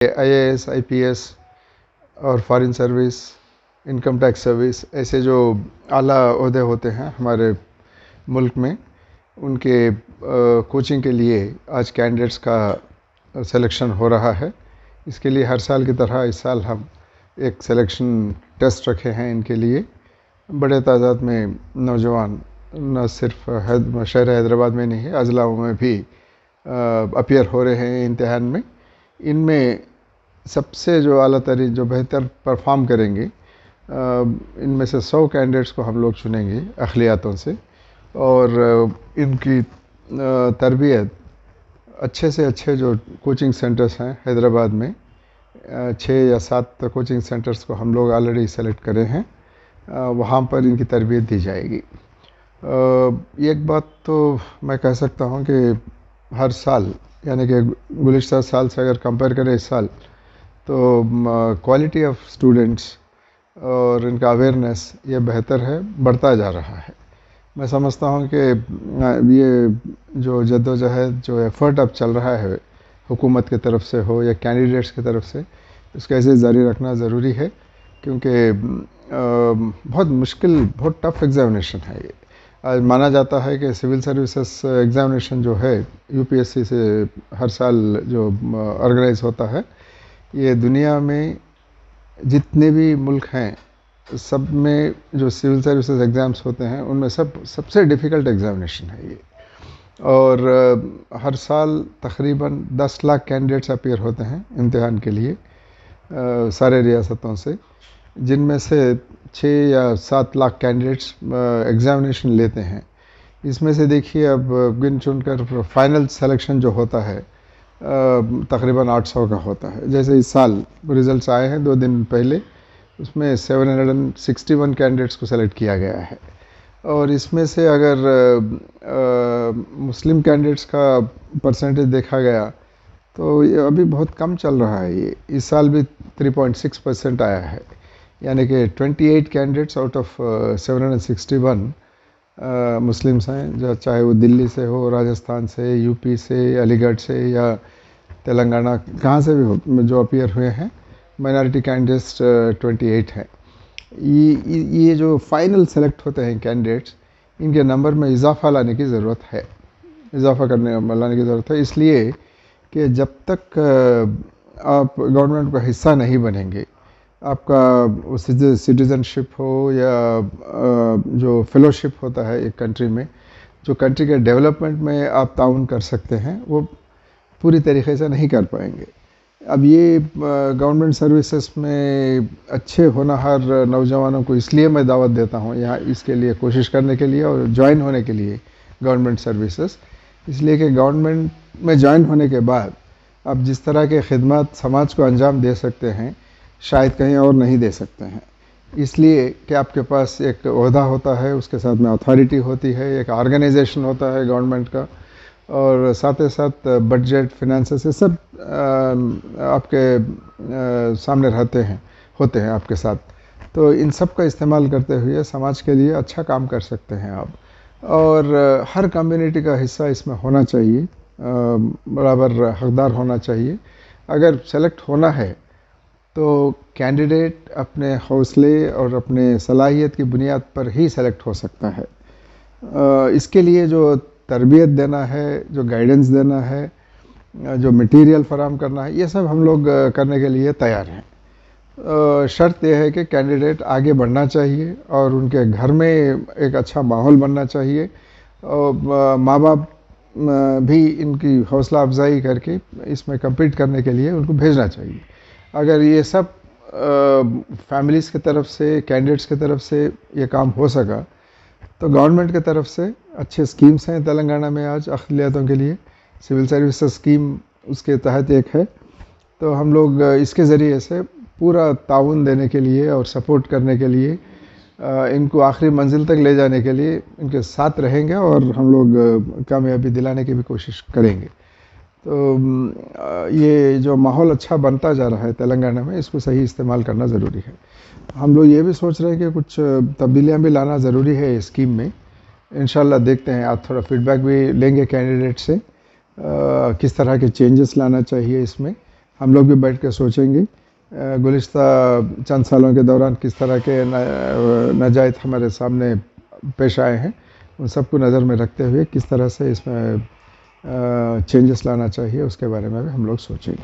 IAS, IPS और foreign service, income tax service, ऐसे जो आला ओहदे होते हैं हमारे मुल्क में, उनके कोचिंग के लिए आज कैंडिडेट्स का सिलेक्शन हो रहा है। इसके लिए हर साल की तरह इस साल हम एक सिलेक्शन टेस्ट रखे हैं इनके लिए। बड़े तादाद में नौजवान न सिर्फ शहर हैदराबाद में नहीं है, अजलाओं में भी अपीयर हो रहे हैं इम्तिहान में। इनमें सबसे जो आला तरीन, जो बेहतर परफॉर्म करेंगे, इनमें से 100 कैंडिडेट्स को हम लोग चुनेंगे अखिलियातों से, और इनकी तरबियत अच्छे से अच्छे जो कोचिंग सेंटर्स हैं हैदराबाद में, 6 या 7 कोचिंग सेंटर्स को हम लोग ऑलरेडी सेलेक्ट करे हैं, वहाँ पर इनकी तरबियत दी जाएगी। एक बात तो मैं कह सकता हूँ कि हर साल, यानी कि गुज़िश्ता साल से अगर कंपेयर करें इस साल, तो क्वालिटी ऑफ स्टूडेंट्स और इनका अवेयरनेस ये बेहतर है, बढ़ता जा रहा है। मैं समझता हूँ कि ये जो जद्दोजहद, जो एफ़र्ट अब चल रहा है हुकूमत की तरफ से हो या कैंडिडेट्स की तरफ से, इसको ऐसे जारी रखना ज़रूरी है, क्योंकि बहुत मुश्किल, बहुत टफ़ एग्ज़ामिनेशन है ये। आज माना जाता है कि सिविल सर्विसेज एग्ज़ामिनेशन जो है यूपीएससी से हर साल जो ऑर्गेनाइज होता है, ये दुनिया में जितने भी मुल्क हैं सब में जो सिविल सर्विसेज एग्ज़ाम्स होते हैं उनमें सबसे डिफ़िकल्ट एग्ज़ामिनेशन है ये। और हर साल तकरीबन 10 लाख कैंडिडेट्स अपीयर होते हैं इम्तिहान के लिए सारे रियासतों से, जिनमें से 6 या 7 लाख कैंडिडेट्स एग्ज़ामिनेशन लेते हैं। इसमें से देखिए अब गिन चुन कर फाइनल सिलेक्शन जो होता है तकरीबन 800 का होता है। जैसे इस साल रिज़ल्ट्स आए हैं 2 दिन पहले, उसमें 761 कैंडिडेट्स को सेलेक्ट किया गया है। और इसमें से अगर मुस्लिम कैंडिडेट्स का परसेंटेज देखा गया तो ये अभी बहुत कम चल रहा है। ये इस साल भी 3.6% आया है, यानी कि 28 कैंडिडेट्स आउट ऑफ 761 मुस्लिम्स हैं, जो चाहे वो दिल्ली से हो, राजस्थान से, यूपी से, अलीगढ़ से या तेलंगाना, कहाँ से भी हो, जो अपीयर हुए हैं। माइनॉरिटी कैंडिडेट्स 28 हैं। ये जो फाइनल सेलेक्ट होते हैं कैंडिडेट्स, इनके नंबर में इजाफा लाने की ज़रूरत है, लाने की ज़रूरत है, इसलिए कि जब तक आप गवर्नमेंट का हिस्सा नहीं बनेंगे, आपका सिटीज़नशिप हो या जो फेलोशिप होता है एक कंट्री में, जो कंट्री के डेवलपमेंट में आप ताउन कर सकते हैं, वो पूरी तरीके से नहीं कर पाएंगे। अब ये गवर्नमेंट सर्विसेज में अच्छे होनहार नौजवानों को इसलिए मैं दावत देता हूँ यहाँ, इसके लिए कोशिश करने के लिए और ज्वाइन होने के लिए गवर्नमेंट सर्विसेज, इसलिए कि गवर्नमेंट में ज्वाइन होने के बाद आप जिस तरह के खिदमत समाज को अंजाम दे सकते हैं, शायद कहीं और नहीं दे सकते हैं। इसलिए कि आपके पास एक ओहदा होता है, उसके साथ में अथॉरिटी होती है, एक ऑर्गेनाइजेशन होता है गवर्नमेंट का, और साथ ही साथ बजट, फिनेंसेस, ये सब आपके सामने होते हैं आपके साथ। तो इन सब का इस्तेमाल करते हुए समाज के लिए अच्छा काम कर सकते हैं आप, और हर कम्युनिटी का हिस्सा इसमें होना चाहिए, बराबर हकदार होना चाहिए। अगर सेलेक्ट होना है तो कैंडिडेट अपने हौसले और अपने सलाहियत की बुनियाद पर ही सेलेक्ट हो सकता है। इसके लिए जो तरबियत देना है, जो गाइडेंस देना है, जो मटेरियल फराहम करना है, ये सब हम लोग करने के लिए तैयार हैं। शर्त यह है कि कैंडिडेट आगे बढ़ना चाहिए और उनके घर में एक अच्छा माहौल बनना चाहिए, और माँ बाप भी इनकी हौसला अफजाई करके इसमें कम्पीट करने के लिए उनको भेजना चाहिए। अगर ये सब फैमिलीज़ की तरफ से, कैंडिडेट्स की तरफ से ये काम हो सका, तो गवर्नमेंट की तरफ से अच्छे स्कीम्स हैं तेलंगाना में आज अखिलियातों के लिए। सिविल सर्विसेज स्कीम उसके तहत एक है, तो हम लोग इसके ज़रिए से पूरा ताउन देने के लिए और सपोर्ट करने के लिए, इनको आखिरी मंजिल तक ले जाने के लिए इनके साथ रहेंगे, और हम लोग कामयाबी दिलाने की भी कोशिश करेंगे। तो ये जो माहौल अच्छा बनता जा रहा है तेलंगाना में, इसको सही इस्तेमाल करना ज़रूरी है। हम लोग ये भी सोच रहे हैं कि कुछ तब्दीलियाँ भी लाना ज़रूरी है इस स्कीम में। इंशाल्लाह देखते हैं, आप थोड़ा फीडबैक भी लेंगे कैंडिडेट से, किस तरह के चेंजेस लाना चाहिए इसमें। हम लोग भी बैठ के सोचेंगे गुज़िश्ता चंद सालों के दौरान किस तरह के नाजायज़ हमारे सामने पेश आए हैं, उन सबको नज़र में रखते हुए किस तरह से इसमें चेंजेस लाना चाहिए उसके बारे में भी हम लोग सोचेंगे।